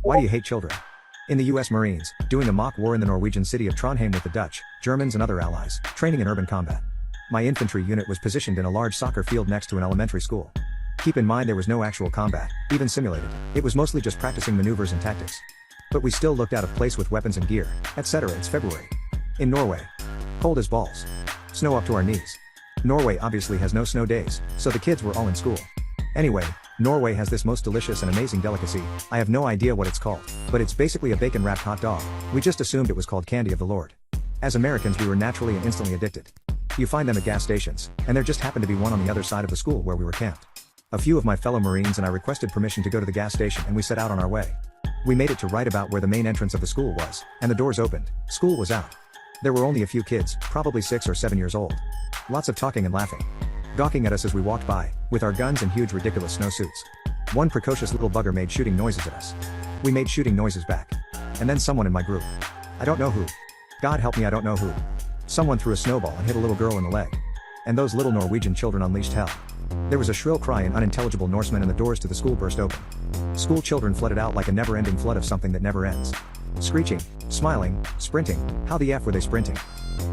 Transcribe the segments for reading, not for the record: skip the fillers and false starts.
Why do you hate children? In the US Marines, doing a mock war in the Norwegian city of Trondheim with the Dutch, Germans and other allies, training in urban combat. My infantry unit was positioned in a large soccer field next to an elementary school. Keep in mind there was no actual combat, even simulated, it was mostly just practicing maneuvers and tactics. But we still looked out of place with weapons and gear, etc. It's February. In Norway. Cold as balls. Snow up to our knees. Norway obviously has no snow days, so the kids were all in school. Anyway, Norway has this most delicious and amazing delicacy, I have no idea what it's called, but it's basically a bacon-wrapped hot dog. We just assumed it was called candy of the Lord. As Americans we were naturally and instantly addicted. You find them at gas stations, and there just happened to be one on the other side of the school where we were camped. A few of my fellow Marines and I requested permission to go to the gas station and we set out on our way. We made it to right about where the main entrance of the school was, and the doors opened, school was out. There were only a few kids, probably 6 or 7 years old. Lots of talking and laughing. Gawking at us as we walked by, with our guns and huge ridiculous snowsuits. One precocious little bugger made shooting noises at us. We made shooting noises back. And then someone in my group. I don't know who. God help me, I don't know who. Someone threw a snowball and hit a little girl in the leg. And those little Norwegian children unleashed hell. There was a shrill cry in unintelligible Norseman and the doors to the school burst open. School children flooded out like a never-ending flood of something that never ends. Screeching, smiling, sprinting, how the F were they sprinting?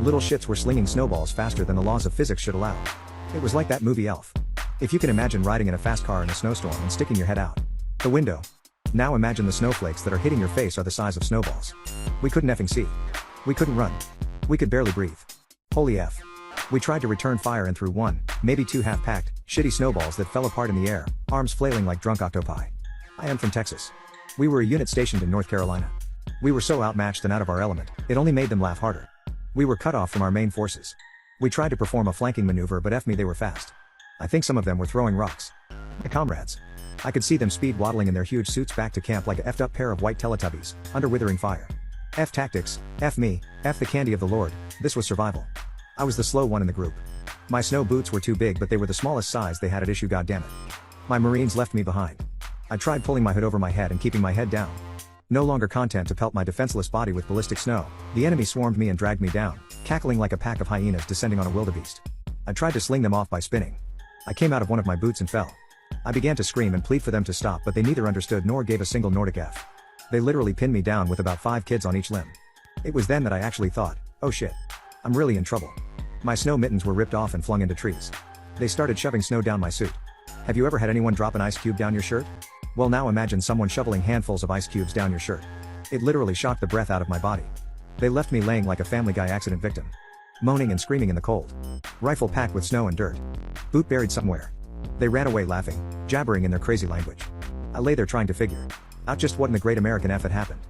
Little shits were slinging snowballs faster than the laws of physics should allow. It was like that movie Elf. If you can imagine riding in a fast car in a snowstorm and sticking your head out the window. Now imagine the snowflakes that are hitting your face are the size of snowballs. We couldn't effing see. We couldn't run. We could barely breathe. Holy F. We tried to return fire and threw one, maybe two half-packed, shitty snowballs that fell apart in the air, arms flailing like drunk octopi. I am from Texas. We were a unit stationed in North Carolina. We were so outmatched and out of our element, it only made them laugh harder. We were cut off from our main forces. We tried to perform a flanking maneuver but F me they were fast. I think some of them were throwing rocks. My comrades. I could see them speed waddling in their huge suits back to camp like a effed up pair of white Teletubbies, under withering fire. F tactics, F me, F the candy of the Lord, this was survival. I was the slow one in the group. My snow boots were too big but they were the smallest size they had at issue, goddammit. My Marines left me behind. I tried pulling my hood over my head and keeping my head down. No longer content to pelt my defenseless body with ballistic snow, the enemy swarmed me and dragged me down, cackling like a pack of hyenas descending on a wildebeest. I tried to sling them off by spinning. I came out of one of my boots and fell. I began to scream and plead for them to stop but they neither understood nor gave a single Nordic F. They literally pinned me down with about 5 kids on each limb. It was then that I actually thought, oh shit. I'm really in trouble. My snow mittens were ripped off and flung into trees. They started shoving snow down my suit. Have you ever had anyone drop an ice cube down your shirt? Well, now imagine someone shoveling handfuls of ice cubes down your shirt. It literally shocked the breath out of my body. They left me laying like a Family Guy accident victim. Moaning and screaming in the cold. Rifle packed with snow and dirt. Boot buried somewhere. They ran away laughing, jabbering in their crazy language. I lay there trying to figure out just what in the great American F had happened.